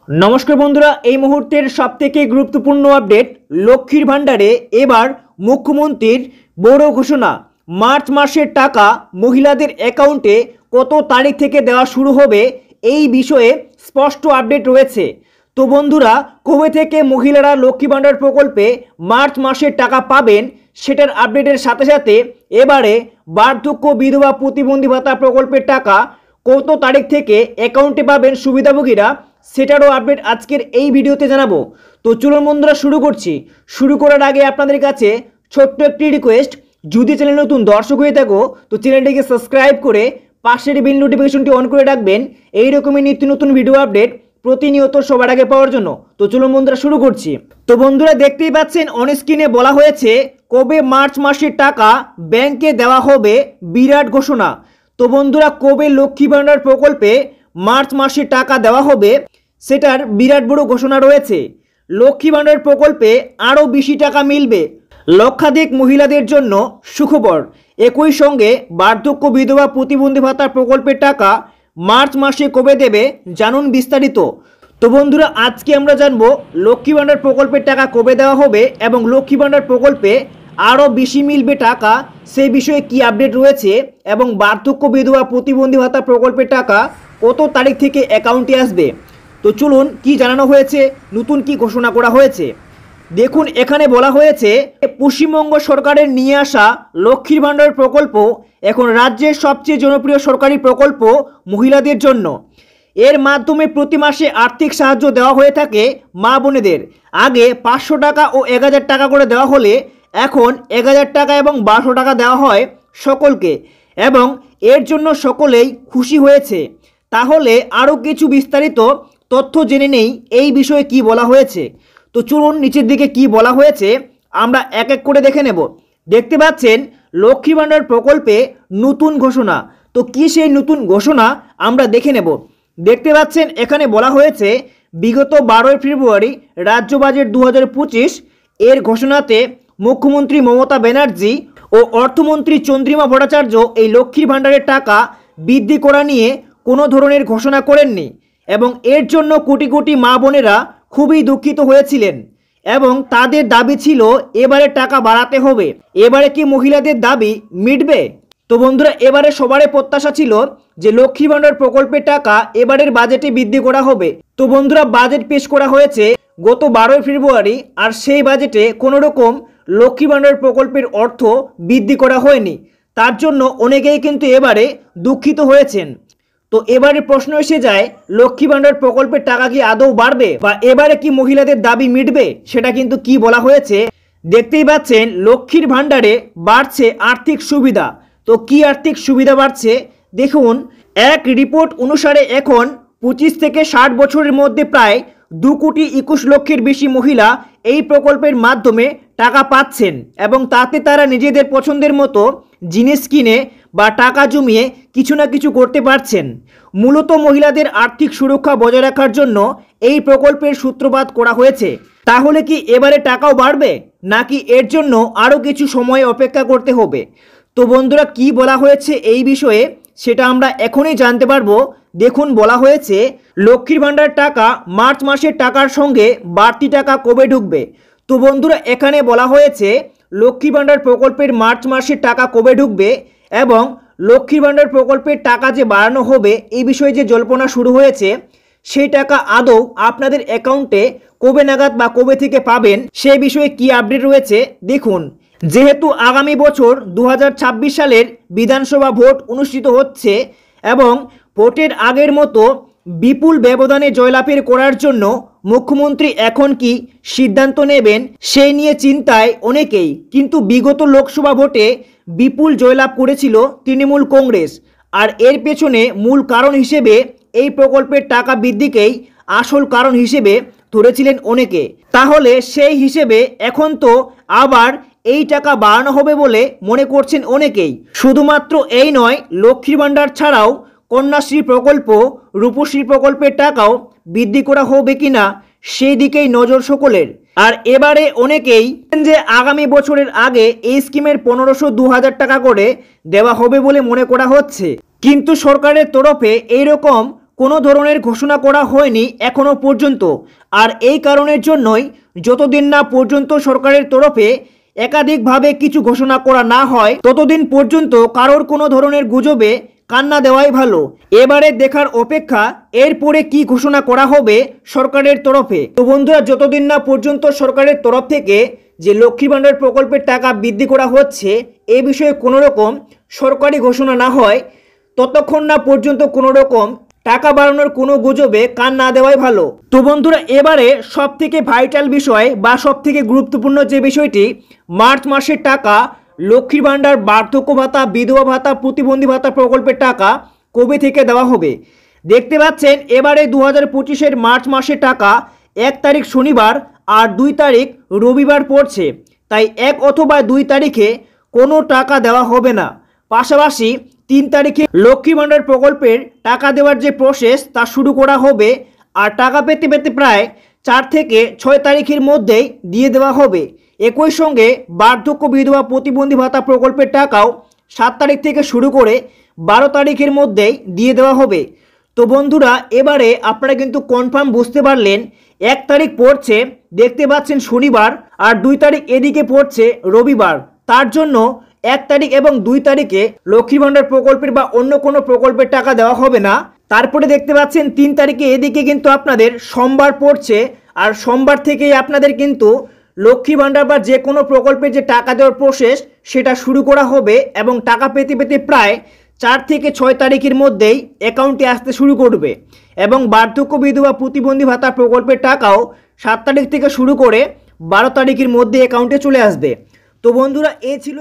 নমস্কার বন্ধুরা, এই মুহূর্তের সবথেকে গুরুত্বপূর্ণ আপডেট। লক্ষ্মীর ভাণ্ডারে এবার মুখ্যমন্ত্রীর বড় ঘোষণা। মার্চ মাসের টাকা মহিলাদের অ্যাকাউন্টে কত তারিখ থেকে দেওয়া শুরু হবে এই বিষয়ে স্পষ্ট আপডেট রয়েছে। তো বন্ধুরা, কবে থেকে মহিলারা লক্ষ্মী ভাণ্ডার প্রকল্পে মার্চ মাসের টাকা পাবেন সেটার আপডেটের সাথে সাথে এবারে বার্ধক্য বিধবা প্রতিবন্ধী ভাতা প্রকল্পের টাকা কত তারিখ থেকে অ্যাকাউন্টে পাবেন সুবিধাভোগীরা সেটারও আপডেট আজকের এই ভিডিওতে জানাবো। তো চলুন বন্ধুরা শুরু করছি। শুরু করার আগে আপনাদের কাছে ছোট্ট একটি রিকোয়েস্ট, যদি চ্যানেল নতুন দর্শক হয়ে থাকো তো চ্যানেলটিকে সাবস্ক্রাইব করে পাশের বেল নোটিফিকেশনটি অন করে রাখবেন এই রকমই নিত্য নতুন ভিডিও আপডেট প্রতিনিয়ত সবার আগে পাওয়ার জন্য। তো চলুন বন্ধুরা শুরু করছি। তো বন্ধুরা দেখতেই পাচ্ছেন অন স্ক্রিনে বলা হয়েছে কবে মার্চ মাসের টাকা ব্যাংকে দেওয়া হবে, বিরাট ঘোষণা। তো বন্ধুরা, কবে লক্ষ্মী ভাণ্ডার প্রকল্পে মার্চ মাসে টাকা দেওয়া হবে সেটার বিরাট বড় ঘোষণা রয়েছে। লক্ষ্মী ভাণ্ডার প্রকল্পে আরও বেশি টাকা মিলবে লক্ষাধিক মহিলাদের জন্য সুখবর। একই সঙ্গে বার্ধক্য বিধবা প্রতিবন্ধী ভাতা প্রকল্পের টাকা মার্চ মাসে কবে দেবে জানুন বিস্তারিত। তো বন্ধুরা, আজকে আমরা জানবো লক্ষ্মী ভাণ্ডার প্রকল্পের টাকা কবে দেওয়া হবে এবং লক্ষ্মী ভাণ্ডার প্রকল্পে আরও বেশি মিলবে টাকা সেই বিষয়ে কি আপডেট রয়েছে এবং বার্ধক্য বিধবা প্রতিবন্ধী ভাতা প্রকল্পের টাকা কত তারিখ থেকে অ্যাকাউন্টে আসবে। তো চলুন কি জানানো হয়েছে, নতুন কি ঘোষণা করা হয়েছে দেখুন। এখানে বলা হয়েছে পশ্চিমবঙ্গ সরকারের নিয়ে আসা লক্ষ্মীর ভাণ্ডার প্রকল্প এখন রাজ্যের সবচেয়ে জনপ্রিয় সরকারি প্রকল্প মহিলাদের জন্য। এর মাধ্যমে প্রতি মাসে আর্থিক সাহায্য দেওয়া হয়ে থাকে মা বোনেদের। আগে 500 টাকা ও 1000 টাকা করে দেওয়া হলে এখন 1000 টাকা এবং 1200 টাকা দেওয়া হয় সকলকে, এবং এর জন্য সকলেই খুশি হয়েছে। তাহলে আরও কিছু বিস্তারিত তথ্য জেনে নেই এই বিষয়ে কি বলা হয়েছে। তো চলুন নিচের দিকে কি বলা হয়েছে আমরা এক এক করে দেখে নেব। দেখতে পাচ্ছেন লক্ষ্মী ভাণ্ডার প্রকল্পে নতুন ঘোষণা। তো কি সেই নতুন ঘোষণা আমরা দেখে নেব। দেখতে পাচ্ছেন এখানে বলা হয়েছে বিগত 12 ফেব্রুয়ারি রাজ্য বাজেট 2025 এর ঘোষণাতে মুখ্যমন্ত্রী মমতা ব্যানার্জি ও অর্থমন্ত্রী চন্দ্রিমা ভট্টাচার্য এই লক্ষ্মীর ভাণ্ডারের টাকা বৃদ্ধি করা নিয়ে কোনো ধরনের ঘোষণা করেননি, এবং এর জন্য কোটি কোটি মা বোনেরা খুবই দুঃখিত হয়েছিলেন এবং তাদের দাবি ছিল এবারে টাকা বাড়াতে হবে। এবারে কি মহিলাদের দাবি মিটবে? তো বন্ধুরা, এবারে সবারই প্রত্যাশা ছিল যে লক্ষ্মী ভাণ্ডার প্রকল্পের টাকা এবারের বাজেটে বৃদ্ধি করা হবে। তো বন্ধুরা, বাজেট পেশ করা হয়েছে গত 12 ফেব্রুয়ারি, আর সেই বাজেটে কোনো রকম লক্ষ্মী ভাণ্ডার প্রকল্পের অর্থ বৃদ্ধি করা হয়নি। তার জন্য অনেকেই কিন্তু এবারে দুঃখিত হয়েছেন। তো এবারে প্রশ্ন এসে যায়, লক্ষ্মী ভাণ্ডার প্রকল্পের টাকা কি আদৌ বাড়বে বা এবারে কি মহিলাদের দাবি মিটবে? সেটা কিন্তু কি বলা হয়েছে দেখতেই পাচ্ছেন। লক্ষ্মীর ভাণ্ডারে বাড়ছে আর্থিক সুবিধা। তো কি আর্থিক সুবিধা বাড়ছে দেখুন। এক রিপোর্ট অনুসারে এখন 25 থেকে 60 বছরের মধ্যে প্রায় 2,21,00,000-এর বেশি মহিলা এই প্রকল্পের মাধ্যমে টাকা পাচ্ছেন, এবং তাতে তারা নিজেদের পছন্দের মতো জিনিস কিনে বা টাকা জমিয়ে কিছু না কিছু করতে পারছেন। মূলত মহিলাদের আর্থিক সুরক্ষা বজায় রাখার জন্য এই প্রকল্পের সূত্রপাত করা হয়েছে। তাহলে কি এবারে টাকাও বাড়বে, নাকি এর জন্য আরও কিছু সময় অপেক্ষা করতে হবে? তো বন্ধুরা, কি বলা হয়েছে এই বিষয়ে সেটা আমরা এখনই জানতে পারবো। দেখুন, বলা হয়েছে লক্ষ্মীর ভাণ্ডার টাকা মার্চ মাসের টাকার সঙ্গে বাড়তি টাকা কবে ঢুকবে। তো বন্ধুরা, এখানে বলা হয়েছে লক্ষ্মী ভাণ্ডার প্রকল্পের মার্চ মাসের টাকা কবে ঢুকবে এবং লক্ষ্মী ভাণ্ডার প্রকল্পের টাকা যে বাড়ানো হবে এই বিষয়ে যে জল্পনা শুরু হয়েছে সেই টাকা আদৌ আপনাদের অ্যাকাউন্টে কবে নাগাদ বা কবে থেকে পাবেন সেই বিষয়ে কি আপডেট রয়েছে দেখুন। যেহেতু আগামী বছর 2026 সালের বিধানসভা ভোট অনুষ্ঠিত হচ্ছে এবং ভোটের আগের মতো বিপুল ব্যবধানে জয়লাভের করার জন্য মুখ্যমন্ত্রী এখন কি সিদ্ধান্ত নেবেন সেই নিয়ে চিন্তায় অনেকেই। কিন্তু বিগত লোকসভা ভোটে বিপুল জয়লাভ করেছিল তৃণমূল কংগ্রেস, আর এর পেছনে মূল কারণ হিসেবে এই প্রকল্পের টাকা বৃদ্ধিকেই আসল কারণ হিসেবে ধরেছিলেন অনেকে। তাহলে সেই হিসেবে এখন তো আবার এই টাকা বাড়ানো হবে বলে মনে করছেন অনেকেই। শুধুমাত্র এই নয়, লক্ষ্মীর ভাণ্ডার ছাড়াও কন্যাশ্রী প্রকল্প, রূপশ্রী প্রকল্পের টাকাও বৃদ্ধি করা হবে কিনা সেই দিকেই নজর সকলের। আর এবারে অনেকেই যে আগামী বছরের আগে এই স্কিমের 1500-2000 টাকা করে দেওয়া হবে বলে মনে করা হচ্ছে, কিন্তু সরকারের তরফে এইরকম কোনো ধরনের ঘোষণা করা হয়নি এখনো পর্যন্ত। আর এই কারণের জন্যই যতদিন না পর্যন্ত সরকারের তরফে একাধিকভাবে কিছু ঘোষণা করা না হয় ততদিন পর্যন্ত কারোর কোনো ধরনের গুজবে কান না দেওয়াই ভালো। এবারে দেখার অপেক্ষা এরপরে কি ঘোষণা করা হবে সরকারের তরফে। তো বন্ধুরা, যতদিন না পর্যন্ত সরকারের তরফ থেকে যে লক্ষ্মী ভাণ্ডার প্রকল্পের টাকা বৃদ্ধি করা হচ্ছে এ বিষয়ে কোনো রকম সরকারি ঘোষণা না হয় ততক্ষণ না পর্যন্ত কোনো রকম টাকা বাড়ানোর কোনো গুজবে কান না দেওয়াই ভালো। তো বন্ধুরা, এবারে সব থেকে ভাইটাল বিষয় বা সব থেকে গুরুত্বপূর্ণ যে বিষয়টি, মার্চ মাসের টাকা লক্ষ্মীর ভাণ্ডার, বার্ধক্য ভাতা, বিধবা ভাতা, প্রতিবন্ধী ভাতা প্রকল্পের টাকা কবে থেকে দেওয়া হবে। দেখতে পাচ্ছেন এবারে 2025-এর মার্চ মাসের টাকা 1 তারিখ শনিবার আর 2 তারিখ রবিবার পড়ছে, তাই 1 অথবা 2 তারিখে কোনো টাকা দেওয়া হবে না। পাশাপাশি 3 তারিখে লক্ষ্মী ভাণ্ডার প্রকল্পের টাকা দেওয়ার যে প্রসেস তা শুরু করা হবে, আর টাকা পেতে পেতে প্রায় 4 থেকে 6 তারিখের মধ্যেই দিয়ে দেওয়া হবে। একই সঙ্গে বার্ধক্য, বিধবা, প্রতিবন্ধী ভাতা প্রকল্পের টাকাও 7 তারিখ থেকে শুরু করে 12 তারিখের মধ্যেই দিয়ে দেওয়া হবে। তো বন্ধুরা, এবারে আপনারা কিন্তু কনফার্ম বুঝতে পারলেন 1 তারিখ পড়ছে দেখতে পাচ্ছেন শনিবার, আর 2 তারিখ এদিকে পড়ছে রবিবার। তার জন্য 1 তারিখ এবং 2 তারিখে লক্ষ্মী ভাণ্ডার প্রকল্পের বা অন্য কোনো প্রকল্পের টাকা দেওয়া হবে না। তারপরে দেখতে পাচ্ছেন 3 তারিখে এদিকে কিন্তু আপনাদের সোমবার পড়ছে, আর সোমবার থেকেই আপনাদের কিন্তু লক্ষ্মী ভাণ্ডার বা যে কোনো প্রকল্পের যে টাকা দেওয়ার প্রসেস সেটা শুরু করা হবে, এবং টাকা পেতে পেতে প্রায় 4 থেকে 6 তারিখের মধ্যেই অ্যাকাউন্টে আসতে শুরু করবে। এবং বার্ধক্য, বিধবা, প্রতিবন্ধী ভাতা প্রকল্পের টাকাও 7 তারিখ থেকে শুরু করে 12 তারিখের মধ্যে অ্যাকাউন্টে চলে আসবে। তো বন্ধুরা, এ ছিল